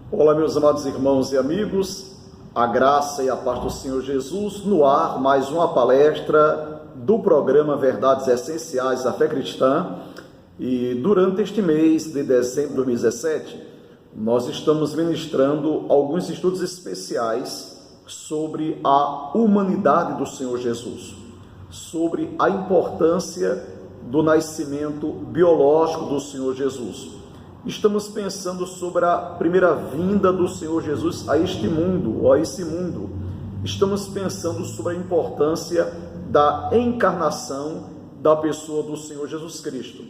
Olá, meus amados irmãos e amigos, a graça e a paz do Senhor Jesus, no ar, mais uma palestra do programa Verdades Essenciais da Fé Cristã. E durante este mês de dezembro de 2017, nós estamos ministrando alguns estudos especiais sobre a humanidade do Senhor Jesus, sobre a importância do nascimento biológico do Senhor Jesus. Estamos pensando sobre a primeira vinda do Senhor Jesus a este mundo, ou a esse mundo. Estamos pensando sobre a importância da encarnação da pessoa do Senhor Jesus Cristo.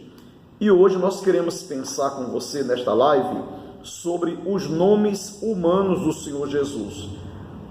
E hoje nós queremos pensar com você nesta live sobre os nomes humanos do Senhor Jesus.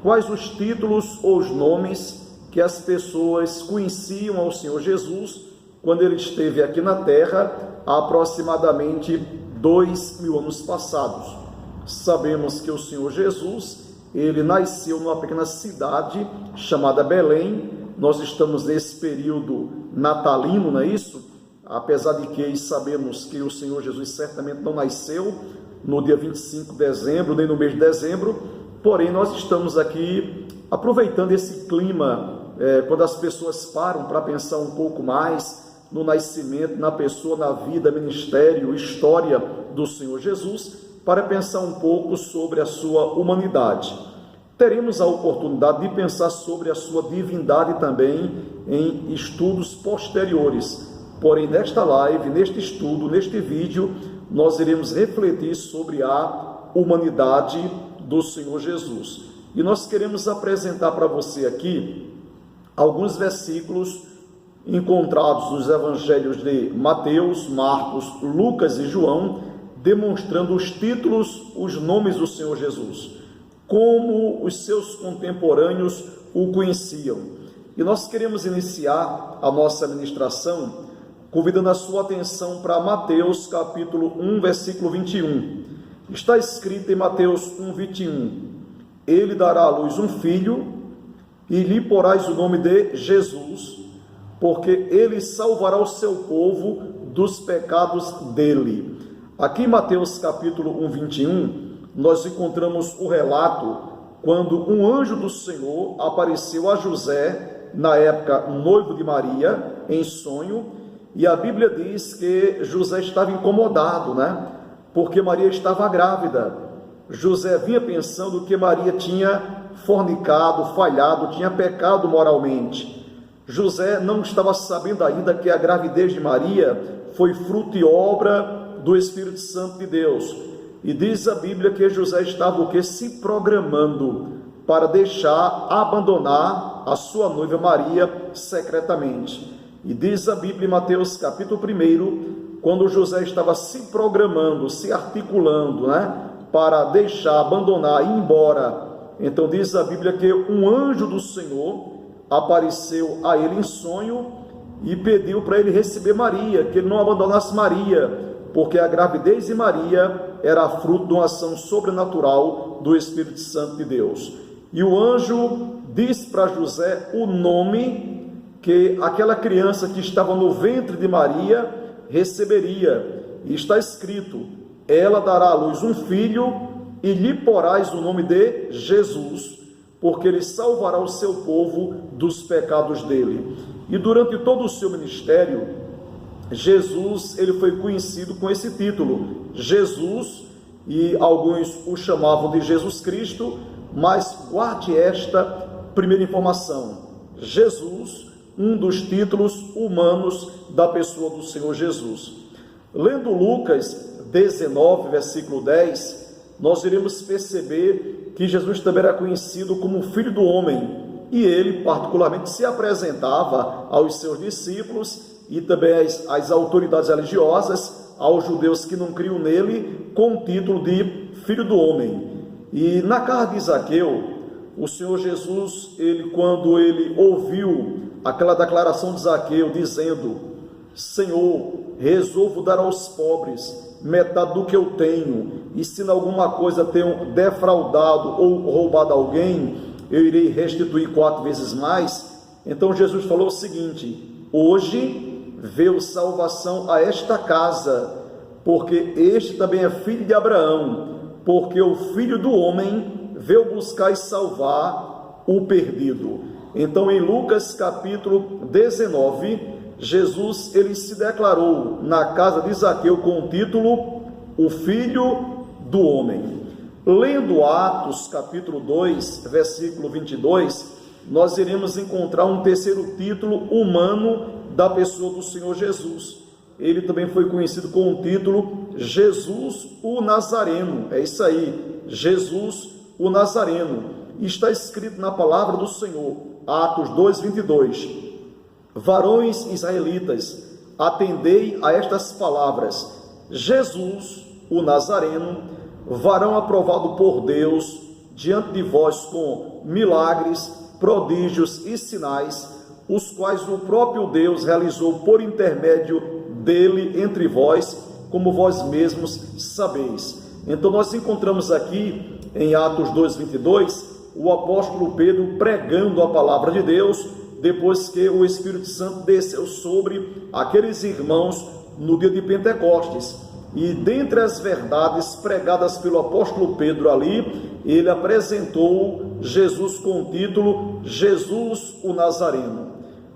Quais os títulos ou os nomes que as pessoas conheciam ao Senhor Jesus quando ele esteve aqui na Terra há aproximadamente 2000 anos passados. Sabemos que o Senhor Jesus, ele nasceu numa pequena cidade chamada Belém. Nós estamos nesse período natalino, não é isso? Apesar de que sabemos que o Senhor Jesus certamente não nasceu no dia 25 de dezembro, nem no mês de dezembro, porém nós estamos aqui aproveitando esse clima, quando as pessoas param para pensar um pouco mais no nascimento, na pessoa, na vida, ministério, história do Senhor Jesus, para pensar um pouco sobre a sua humanidade. Teremos a oportunidade de pensar sobre a sua divindade também em estudos posteriores. Porém, nesta live, neste estudo, neste vídeo, nós iremos refletir sobre a humanidade do Senhor Jesus. E nós queremos apresentar para você aqui alguns versículos encontrados nos evangelhos de Mateus, Marcos, Lucas e João, demonstrando os títulos, os nomes do Senhor Jesus, como os seus contemporâneos o conheciam. E nós queremos iniciar a nossa ministração convidando a sua atenção para Mateus capítulo 1, versículo 21. Está escrito em Mateus 1, 21, ele dará à luz um filho e lhe porás o nome de Jesus, porque ele salvará o seu povo dos pecados dele. Aqui em Mateus capítulo 1, 21, nós encontramos o relato quando um anjo do Senhor apareceu a José, na época noivo de Maria, em sonho, e a Bíblia diz que José estava incomodado, porque Maria estava grávida. José vinha pensando que Maria tinha fornicado, falhado, tinha pecado moralmente. José não estava sabendo ainda que a gravidez de Maria foi fruto e obra do Espírito Santo de Deus. E diz a Bíblia que José estava o quê? Se programando para abandonar a sua noiva Maria secretamente. E diz a Bíblia em Mateus capítulo 1, quando José estava se programando, se articulando, para abandonar e ir embora. Então diz a Bíblia que um anjo do Senhor apareceu a ele em sonho e pediu para ele receber Maria, que ele não abandonasse Maria, porque a gravidez de Maria era fruto de uma ação sobrenatural do Espírito Santo de Deus. E o anjo diz para José o nome que aquela criança que estava no ventre de Maria receberia. E está escrito: ela dará à luz um filho e lhe porás o nome de Jesus, porque ele salvará o seu povo dos pecados dele. E durante todo o seu ministério, Jesus, ele foi conhecido com esse título, Jesus, e alguns o chamavam de Jesus Cristo, mas guarde esta primeira informação: Jesus, um dos títulos humanos da pessoa do Senhor Jesus. Lendo Lucas 19, versículo 10, nós iremos perceber que Jesus também era conhecido como Filho do Homem, e ele particularmente se apresentava aos seus discípulos e também às autoridades religiosas, aos judeus que não criam nele, com o título de Filho do Homem. E na casa de Zaqueu, o Senhor Jesus, quando ele ouviu aquela declaração de Zaqueu, dizendo: Senhor, resolvo dar aos pobres metade do que eu tenho, e se em alguma coisa tenho defraudado ou roubado alguém, eu irei restituir 4 vezes mais. Então Jesus falou o seguinte: hoje veio salvação a esta casa, porque este também é filho de Abraão, porque o Filho do Homem veio buscar e salvar o perdido. Então, em Lucas capítulo 19, Jesus ele se declarou na casa de Zaqueu com o título O Filho do Homem. Lendo Atos capítulo 2, versículo 22, nós iremos encontrar um terceiro título humano da pessoa do Senhor Jesus. Ele também foi conhecido com o título Jesus o Nazareno. É isso aí, Jesus o Nazareno. Está escrito na palavra do Senhor, Atos 2, 22. Varões israelitas, atendei a estas palavras. Jesus o Nazareno, varão aprovado por Deus diante de vós com milagres, prodígios e sinais, os quais o próprio Deus realizou por intermédio dele entre vós, como vós mesmos sabeis. Então nós encontramos aqui em Atos 2:22 o apóstolo Pedro pregando a palavra de Deus depois que o Espírito Santo desceu sobre aqueles irmãos no dia de Pentecostes. E dentre as verdades pregadas pelo apóstolo Pedro ali, ele apresentou Jesus com o título Jesus o Nazareno.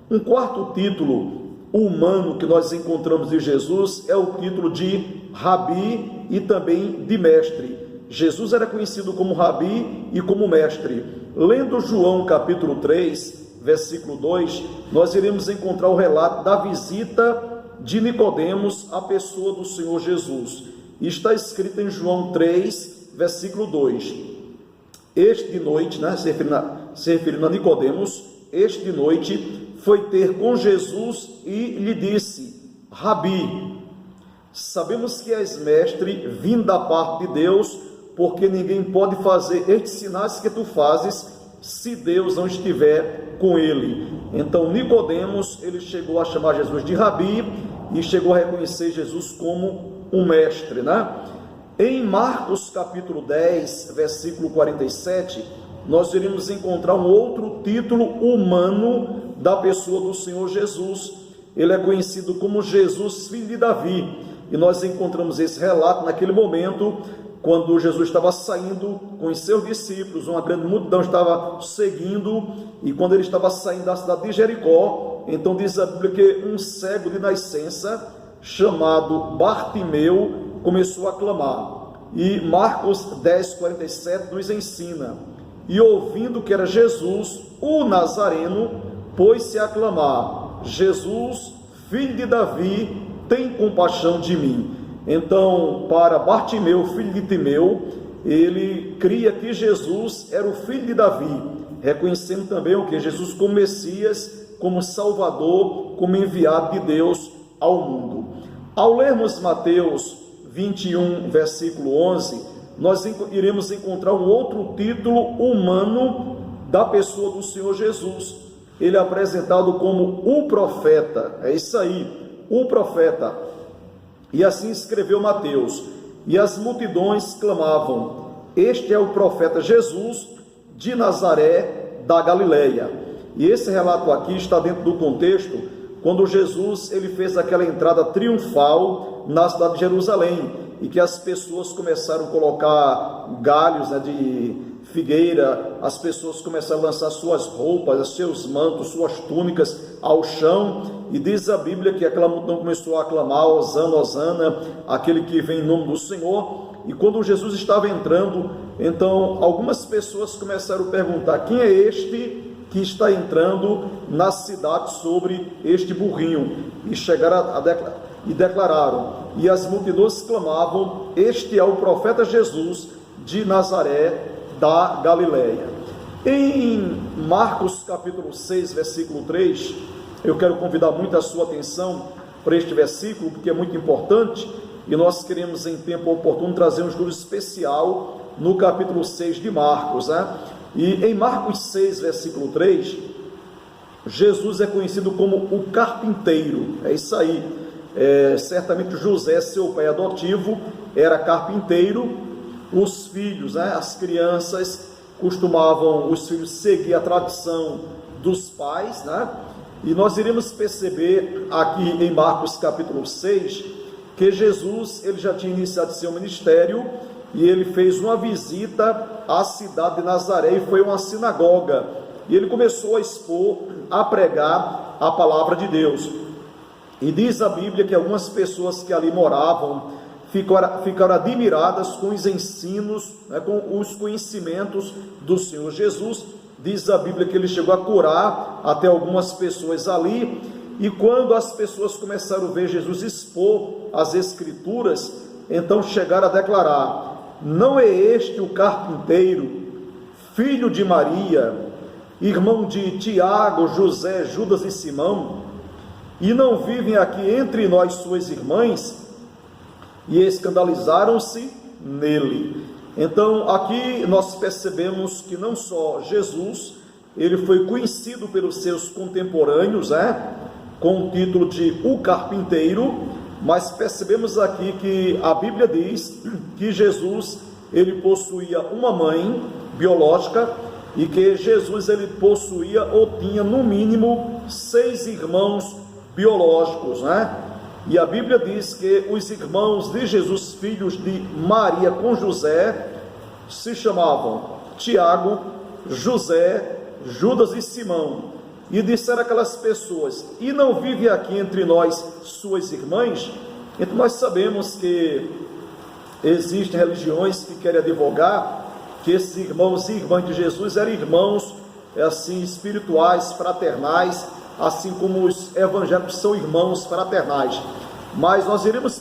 Um quarto título humano que nós encontramos de Jesus é o título de Rabi e também de mestre. Jesus era conhecido como Rabi e como mestre. Lendo João capítulo 3, versículo 2, nós iremos encontrar o relato da visita de Nicodemos à pessoa do Senhor Jesus. Está escrito em João 3, versículo 2. Este de noite, se referindo a Nicodemos, este de noite foi ter com Jesus e lhe disse: Rabi, sabemos que és mestre, vindo da parte de Deus, porque ninguém pode fazer estes sinais que tu fazes, se Deus não estiver com ele. Então Nicodemos, ele chegou a chamar Jesus de Rabi e chegou a reconhecer Jesus como um mestre, Em Marcos capítulo 10, versículo 47, nós iremos encontrar um outro título humano da pessoa do Senhor Jesus. Ele é conhecido como Jesus, filho de Davi, e nós encontramos esse relato naquele momento, quando Jesus estava saindo com os seus discípulos, uma grande multidão estava seguindo, e quando ele estava saindo da cidade de Jericó, então diz a Bíblia que um cego de nascença, chamado Bartimeu, começou a clamar, e Marcos 10, 47 nos ensina: e ouvindo que era Jesus, o Nazareno, pôs-se a clamar: Jesus, filho de Davi, tem compaixão de mim. Então, para Bartimeu, filho de Timeu, ele cria que Jesus era o filho de Davi, reconhecendo também o que? Jesus como Messias, como Salvador, como enviado de Deus ao mundo. Ao lermos Mateus 21, versículo 11, nós iremos encontrar um outro título humano da pessoa do Senhor Jesus. Ele é apresentado como o profeta, é isso aí, o profeta. E assim escreveu Mateus: e as multidões clamavam: este é o profeta Jesus de Nazaré da Galileia. E esse relato aqui está dentro do contexto quando Jesus ele fez aquela entrada triunfal na cidade de Jerusalém, e que as pessoas começaram a colocar galhos de figueira, as pessoas começaram a lançar suas roupas, seus mantos, suas túnicas ao chão, e diz a Bíblia que aquela multidão começou a aclamar: Hosana, Hosana, aquele que vem em nome do Senhor. E quando Jesus estava entrando, então algumas pessoas começaram a perguntar: quem é este que está entrando na cidade sobre este burrinho? E chegaram e declararam, e as multidões clamavam: este é o profeta Jesus de Nazaré da Galileia. Em Marcos capítulo 6, versículo 3, eu quero convidar muito a sua atenção para este versículo, porque é muito importante, e nós queremos em tempo oportuno trazer um estudo especial no capítulo 6 de Marcos, E em Marcos 6, versículo 3, Jesus é conhecido como o carpinteiro, é isso aí. Certamente José, seu pai adotivo, era carpinteiro. Os filhos, as crianças costumavam, os filhos, seguir a tradição dos pais, E nós iremos perceber aqui em Marcos capítulo 6, que Jesus ele já tinha iniciado seu ministério, e ele fez uma visita à cidade de Nazaré, e foi uma sinagoga, e ele começou a expor, a pregar a palavra de Deus. E diz a Bíblia que algumas pessoas que ali moravam ficaram admiradas com os ensinos, com os conhecimentos do Senhor Jesus. Diz a Bíblia que ele chegou a curar até algumas pessoas ali, e quando as pessoas começaram a ver Jesus expor as Escrituras, então chegaram a declarar: não é este o carpinteiro, filho de Maria, irmão de Tiago, José, Judas e Simão? E não vivem aqui entre nós suas irmãs? E escandalizaram-se nele. Então aqui nós percebemos que não só Jesus, ele foi conhecido pelos seus contemporâneos, com o título de o carpinteiro, mas percebemos aqui que a Bíblia diz que Jesus, ele possuía uma mãe biológica, e que Jesus, ele possuía ou tinha no mínimo 6 irmãos biológicos, E a Bíblia diz que os irmãos de Jesus, filhos de Maria com José, se chamavam Tiago, José, Judas e Simão. E disseram aquelas pessoas: e não vive aqui entre nós suas irmãs? Então nós sabemos que existem religiões que querem advogar que esses irmãos e irmãs de Jesus eram irmãos assim espirituais, fraternais, assim como os evangélicos são irmãos fraternais. Mas nós iremos